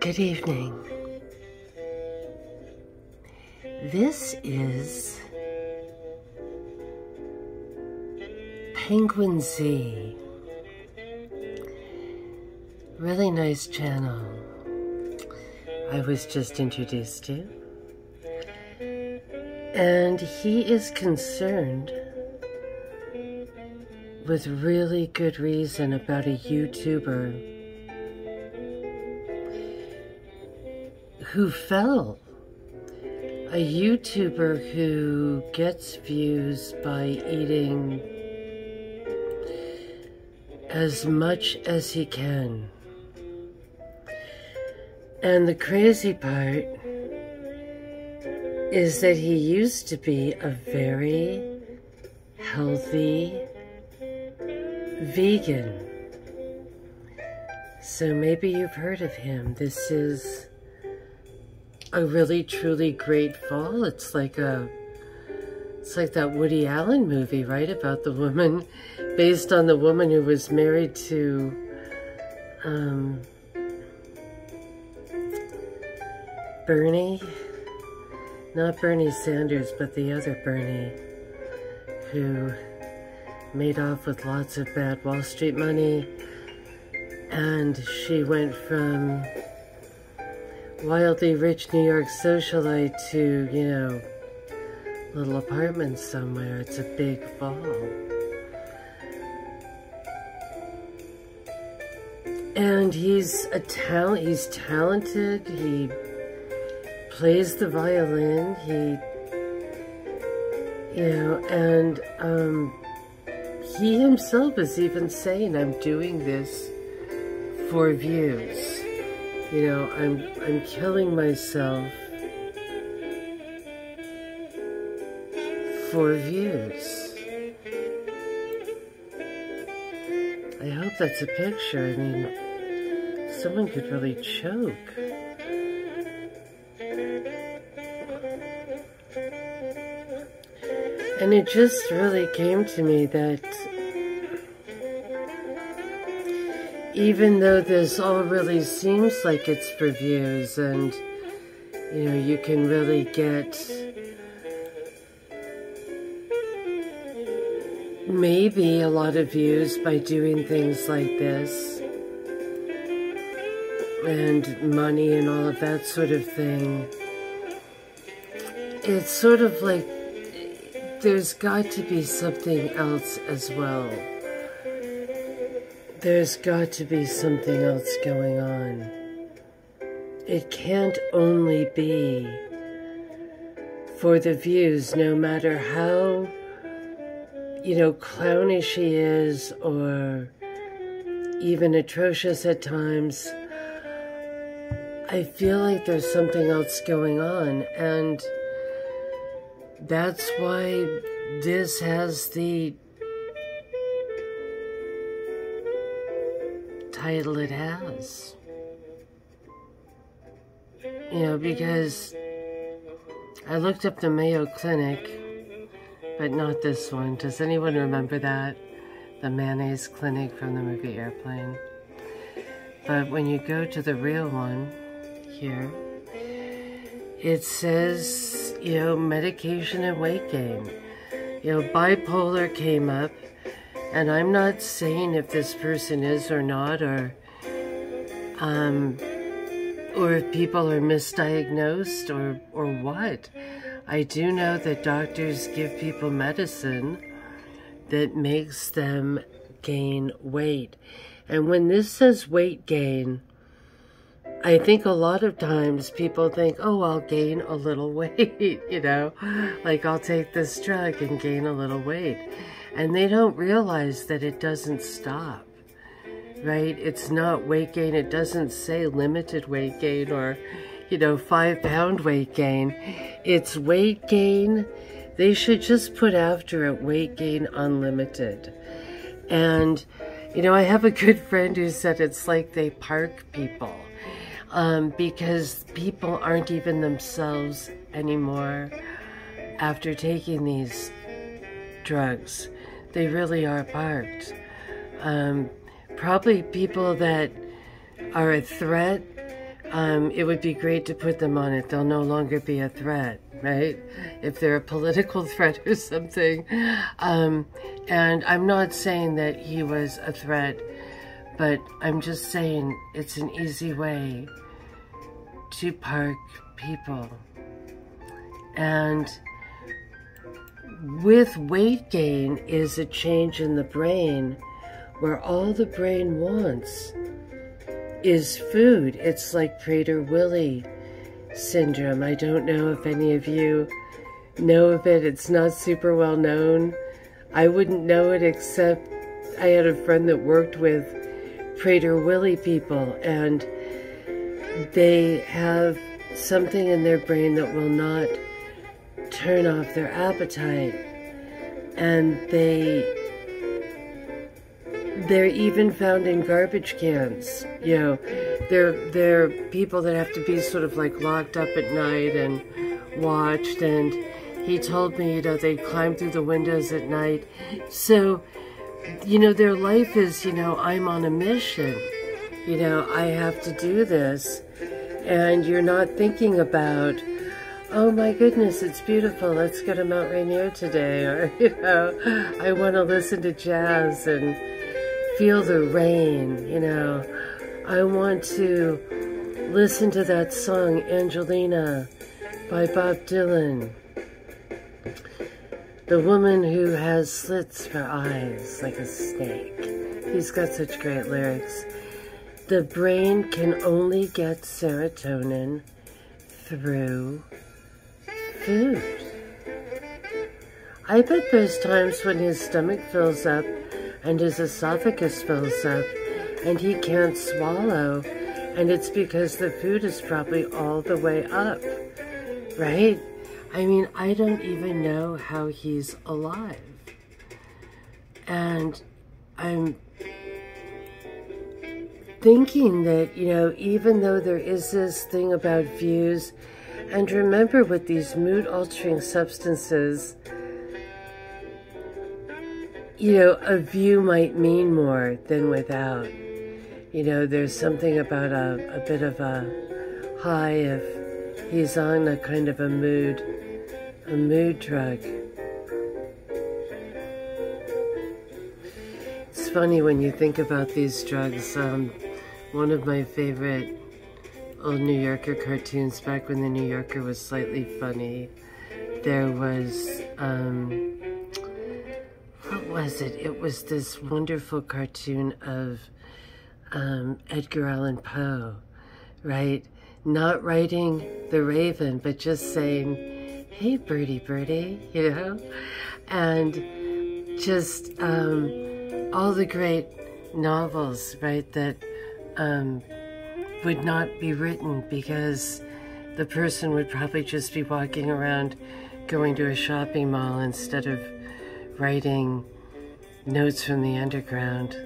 Good evening. This is Penguin Z. Really nice channel. I was just introduced to. And he is concerned with really good reason about a YouTuber who fell. A YouTuber who gets views by eating as much as he can. And the crazy part is that he used to be a very healthy vegan. So maybe you've heard of him. This is a really truly great fall. It's like that Woody Allen movie, right? About the woman, based on the woman who was married to Bernie, not Bernie Sanders, but the other Bernie, who made off with lots of bad Wall Street money, and she went from wildly rich New York socialite to, you know, little apartment somewhere. It's a big fall. And he's talented. He plays the violin. And he himself is even saying, I'm doing this for views. You know, I'm killing myself for views. I hope that's a picture. I mean, someone could really choke. And it just really came to me that even though this all really seems like it's for views, and, you know, you can really get maybe a lot of views by doing things like this, and money and all of that sort of thing, it's sort of like there's got to be something else as well. There's got to be something else going on. It can't only be for the views, no matter how, you know, clownish he is or even atrocious at times. I feel like there's something else going on, and that's why this has the title it has. You know, because I looked up the Mayo Clinic, but not this one. Does anyone remember that? The mayonnaise clinic from the movie Airplane. But when you go to the real one here, it says, you know, medication and weight gain. You know, bipolar came up. And I'm not saying if this person is or not, or if people are misdiagnosed or what. I do know that doctors give people medicine that makes them gain weight. And when this says weight gain, I think a lot of times people think, oh, I'll gain a little weight, you know, like I'll take this drug and gain a little weight. And they don't realize that it doesn't stop, right? It's not weight gain. It doesn't say limited weight gain or, you know, 5-pound weight gain. It's weight gain. They should just put after it weight gain unlimited. And, you know, I have a good friend who said it's like they park people because people aren't even themselves anymore after taking these drugs. They really are parked. Probably people that are a threat it would be great to put them on it. They'll no longer be a threat, right? If they're a political threat or something. And I'm not saying that he was a threat, but I'm just saying it's an easy way to park people. And with weight gain is a change in the brain where all the brain wants is food. It's like Prader-Willi syndrome. I don't know if any of you know of it. It's not super well known. I wouldn't know it except I had a friend that worked with Prader-Willi people, and they have something in their brain that will not turn off their appetite, and they're even found in garbage cans. You know, they're people that have to be sort of like locked up at night and watched. And he told me, you know, they climb through the windows at night. So, you know, their life is, you know, I'm on a mission. You know, I have to do this. And you're not thinking about, oh my goodness, it's beautiful, let's go to Mount Rainier today. Or, you know, I want to listen to jazz and feel the rain, you know. I want to listen to that song, Angelina, by Bob Dylan. The woman who has slits for eyes like a snake. He's got such great lyrics. The brain can only get serotonin through food. I bet there's times when his stomach fills up and his esophagus fills up and he can't swallow, and it's because the food is probably all the way up, right? I mean, I don't even know how he's alive. And I'm thinking that, you know, even though there is this thing about views, and remember with these mood-altering substances, you know, a view might mean more than without. You know, there's something about a bit of a high if he's on a kind of a mood drug. It's funny when you think about these drugs. One of my favorite old New Yorker cartoons, back when the New Yorker was slightly funny, there was, what was it? It was this wonderful cartoon of Edgar Allan Poe, right? Not writing the Raven, but just saying, hey, birdie, birdie, you know? And just all the great novels, right, that would not be written because the person would probably just be walking around going to a shopping mall instead of writing notes from the underground.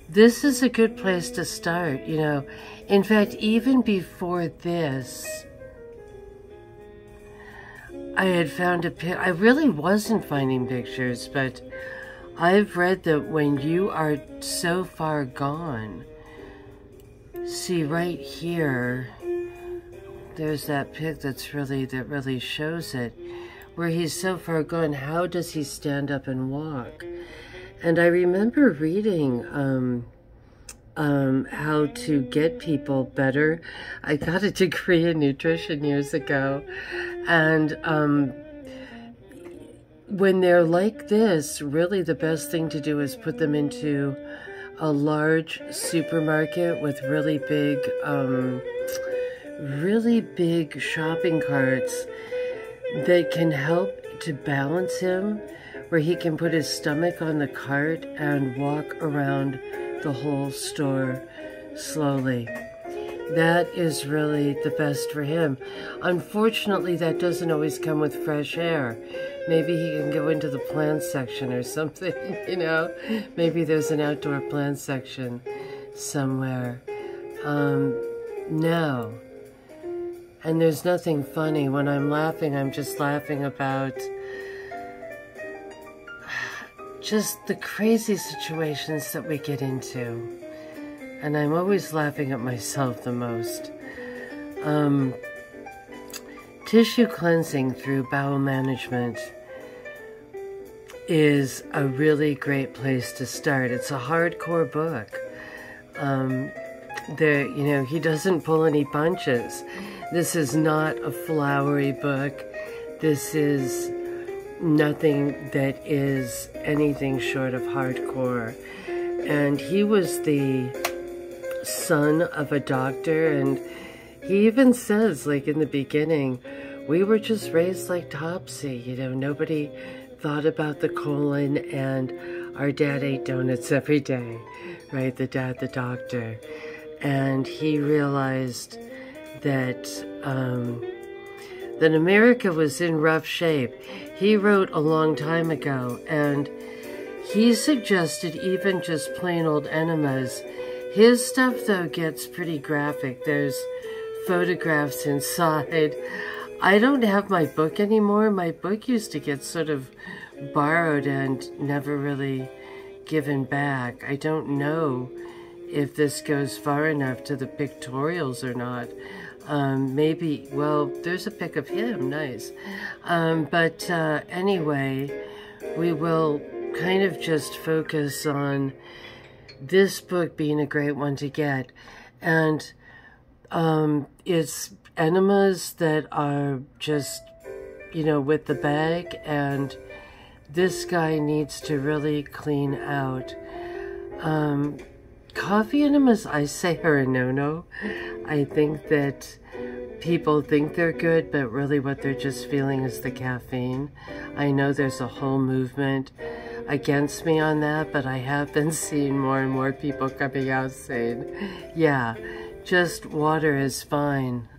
This is a good place to start, you know. In fact, even before this, I had found I really wasn't finding pictures, but I've read that when you are so far gone, see right here, there's that pic that really shows it, where he's so far gone, how does he stand up and walk? And I remember reading how to get people better. I got a degree in nutrition years ago, and when they're like this, really the best thing to do is put them into a large supermarket with really big shopping carts that can help to balance him, where he can put his stomach on the cart and walk around the whole store slowly. That is really the best for him. Unfortunately, that doesn't always come with fresh air. Maybe he can go into the plant section or something, you know? Maybe there's an outdoor plant section somewhere. No. And there's nothing funny. When I'm laughing, I'm just laughing about just the crazy situations that we get into, and I'm always laughing at myself the most. Tissue cleansing through bowel management is a really great place to start. It's a hardcore book. He doesn't pull any punches. This is not a flowery book. This is nothing that is anything short of hardcore. And he was the son of a doctor, and he even says, like in the beginning, we were just raised like Topsy, nobody thought about the colon, and our dad ate donuts every day, right? The doctor. And he realized that that America was in rough shape. He wrote a long time ago, and he suggested even just plain old enemas. His stuff, though, gets pretty graphic. There's photographs inside. I don't have my book anymore. My book used to get sort of borrowed and never really given back. I don't know if this goes far enough to the pictorials or not. Maybe, well, there's a pic of him, nice. But anyway, we will kind of just focus on this book being a great one to get. And it's enemas that are just, with the bag, and this guy needs to really clean out. Coffee enemas, I say, are a no-no. I think that people think they're good, but really what they're just feeling is the caffeine. I know there's a whole movement against me on that, but I have been seeing more and more people coming out saying, yeah, just water is fine.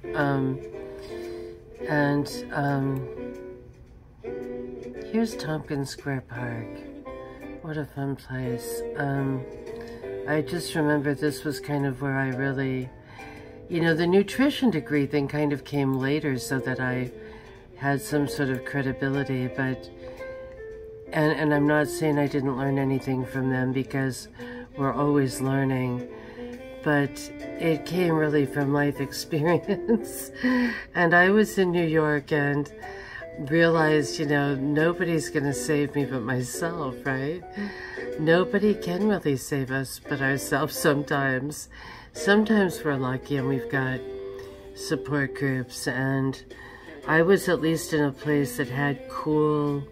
Here's Tompkins Square Park. What a fun place. I just remember this was kind of where I really, the nutrition degree thing kind of came later so that I had some sort of credibility, but, and I'm not saying I didn't learn anything from them, because we're always learning, but it came really from life experience. And I was in New York and realized, nobody's gonna save me but myself, right? Nobody can really save us but ourselves sometimes. Sometimes we're lucky and we've got support groups, and I was at least in a place that had cool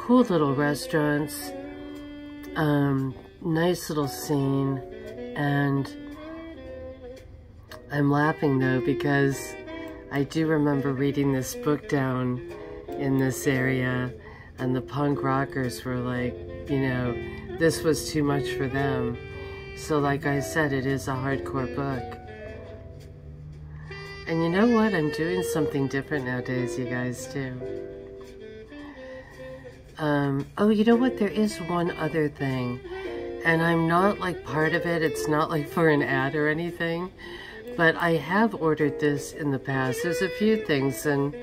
little restaurants, nice little scene. And I'm laughing though because I do remember reading this book down in this area, and the punk rockers were like, this was too much for them. So like I said, it is a hardcore book. And you know what? I'm doing something different nowadays, you guys, too. Oh, you know what? There is one other thing. And I'm not like part of it. It's not like for an ad or anything. But I have ordered this in the past. There's a few things, and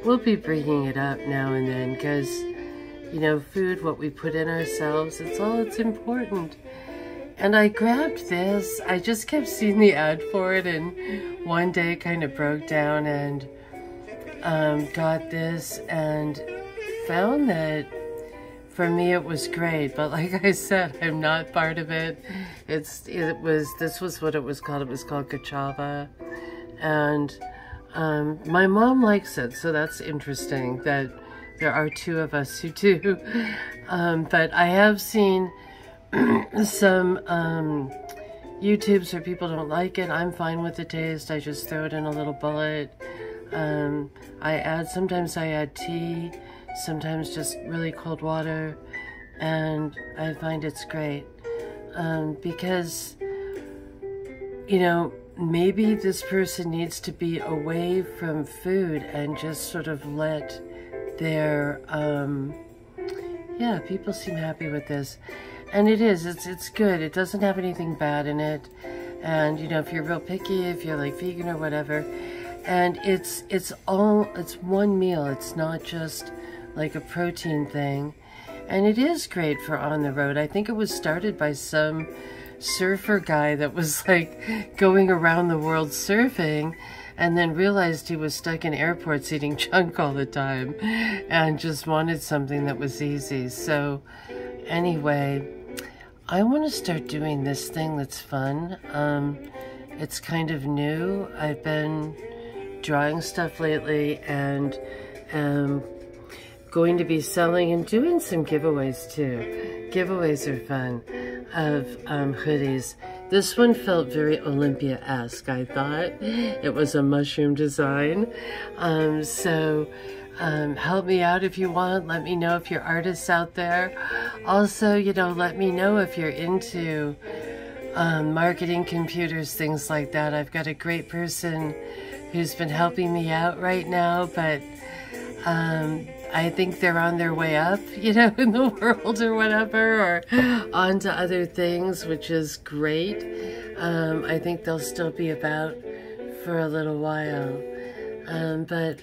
we'll be bringing it up now and then, because, food, what we put in ourselves, it's important. And I grabbed this. I just kept seeing the ad for it, and one day kind of broke down and got this and found that for me it was great. But like I said, I'm not part of it. This was what it was called. It was called Kachava. And my mom likes it, so that's interesting that there are two of us who do. But I have seen some YouTubes where people don't like it. I'm fine with the taste. I just throw it in a little bullet. Sometimes I add tea, sometimes just really cold water, and I find it's great. Because, maybe this person needs to be away from food and just sort of let their, people seem happy with this. And it's good. It doesn't have anything bad in it. And, if you're real picky, if you're like vegan or whatever, and it's one meal. It's not just like a protein thing. And it is great for on the road. I think it was started by some surfer guy that was like going around the world surfing, and then realized he was stuck in airports eating junk all the time and just wanted something that was easy. So anyway, I want to start doing this thing that's fun. It's kind of new. I've been drawing stuff lately and going to be selling and doing some giveaways too. Giveaways are fun of hoodies. This one felt very Olympia-esque, I thought. It was a mushroom design. Help me out if you want. Let me know if you're artists out there. Also, you know, let me know if you're into marketing, computers, things like that. I've got a great person who's been helping me out right now, but I think they're on their way up, you know, in the world or whatever, or on to other things, which is great. I think they'll still be about for a little while. But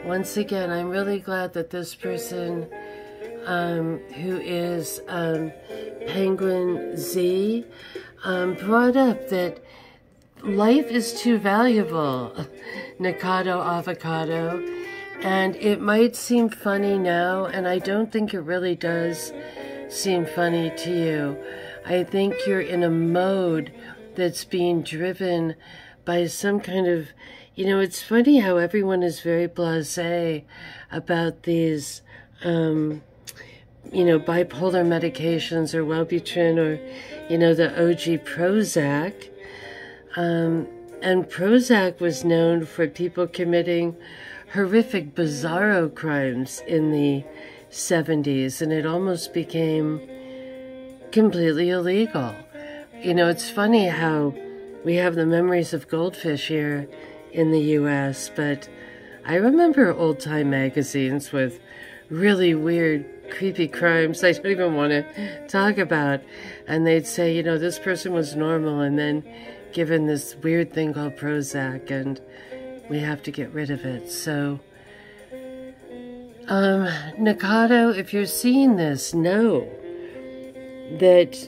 once again, I'm really glad that this person, who is Penguin Z, brought up that life is too valuable. Nikado avocado. And it might seem funny now, and I don't think it really does seem funny to you. I think you're in a mode that's being driven by some kind of, you know, it's funny how everyone is very blasé about these, you know, bipolar medications or Wellbutrin or, you know, the OG Prozac. And Prozac was known for people committing horrific, bizarro crimes in the 70s, and it almost became completely illegal. You know, it's funny how we have the memories of goldfish here in the US, but I remember old-time magazines with really weird, creepy crimes I don't even want to talk about, and they'd say, you know, this person was normal and then given this weird thing called Prozac, and we have to get rid of it. So, Nikado, if you're seeing this, know that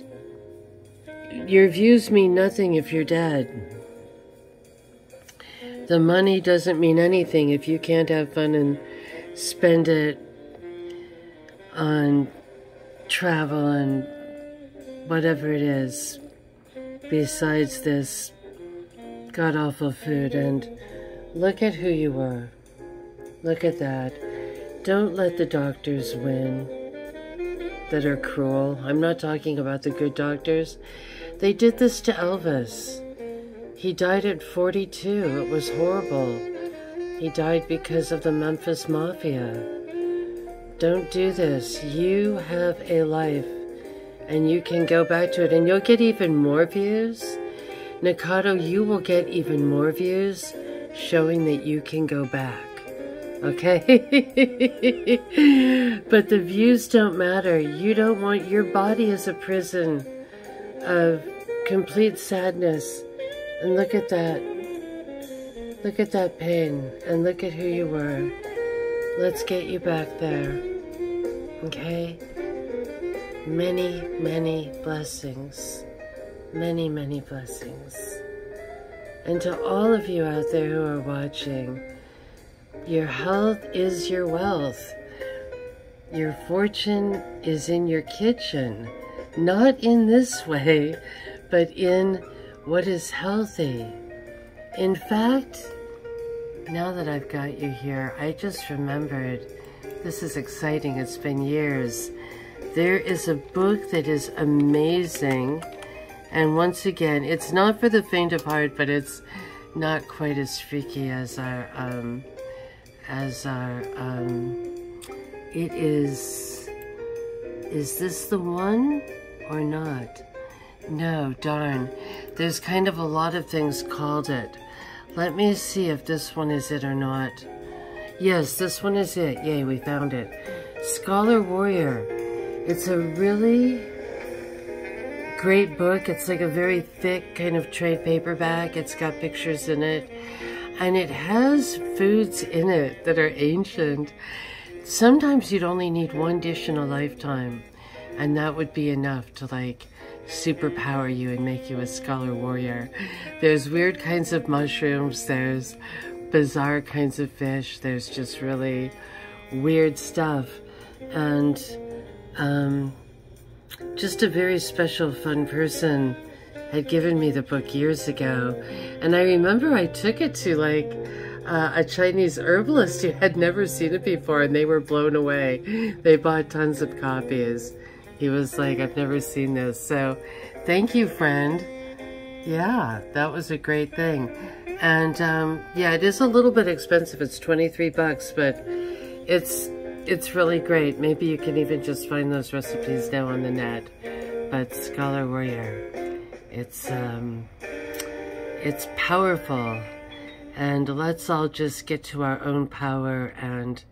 your views mean nothing if you're dead. The money doesn't mean anything if you can't have fun and spend it on travel and whatever it is besides this god-awful food. And look at who you were. Look at that. Don't let the doctors win that are cruel. I'm not talking about the good doctors. They did this to Elvis. He died at 42. It was horrible. He died because of the Memphis Mafia. Don't do this. You have a life, and you can go back to it, and you'll get even more views. Nikado, you will get even more views showing that you can go back. Okay? But the views don't matter. You don't want, your body is a prison of complete sadness. And look at that. Look at that pain. And look at who you were. Let's get you back there. Okay? Many, many blessings. Many, many blessings. And to all of you out there who are watching, your health is your wealth. Your fortune is in your kitchen. Not in this way, but in what is healthy. In fact, now that I've got you here, I just remembered, this is exciting, it's been years. There is a book that is amazing, and once again, it's not for the faint of heart, but it's not quite as freaky as our it is this the one or not? No, darn. There's kind of a lot of things called it. Let me see if this one is it or not. Yes, this one is it. Yay, we found it. Scholar Warrior. It's a really great book. It's like a very thick kind of trade paperback. It's got pictures in it. And it has foods in it that are ancient. Sometimes you'd only need one dish in a lifetime. And that would be enough to like superpower you and make you a scholar warrior. There's weird kinds of mushrooms, there's bizarre kinds of fish, there's just really weird stuff. And just a very special, fun person had given me the book years ago. And I remember I took it to like a Chinese herbalist who had never seen it before, and they were blown away. They bought tons of copies. He was like, I've never seen this. So thank you, friend. Yeah, that was a great thing. And yeah, it is a little bit expensive. It's 23 bucks, but it's really great. Maybe you can even just find those recipes now on the net. But Scholar Warrior, it's powerful. And let's all just get to our own power. And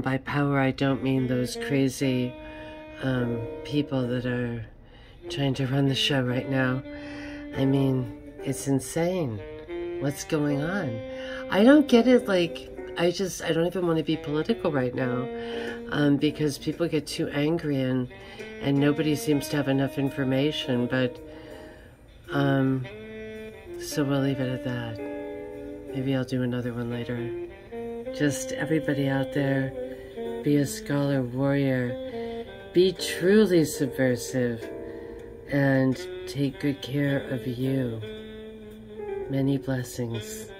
by power, I don't mean those crazy people that are trying to run the show right now. I mean, it's insane what's going on. I don't get it. Like, I don't even want to be political right now, because people get too angry and nobody seems to have enough information. But so we'll leave it at that. Maybe I'll do another one later. Just everybody out there, be a scholar warrior, be truly subversive, and take good care of you. Many blessings.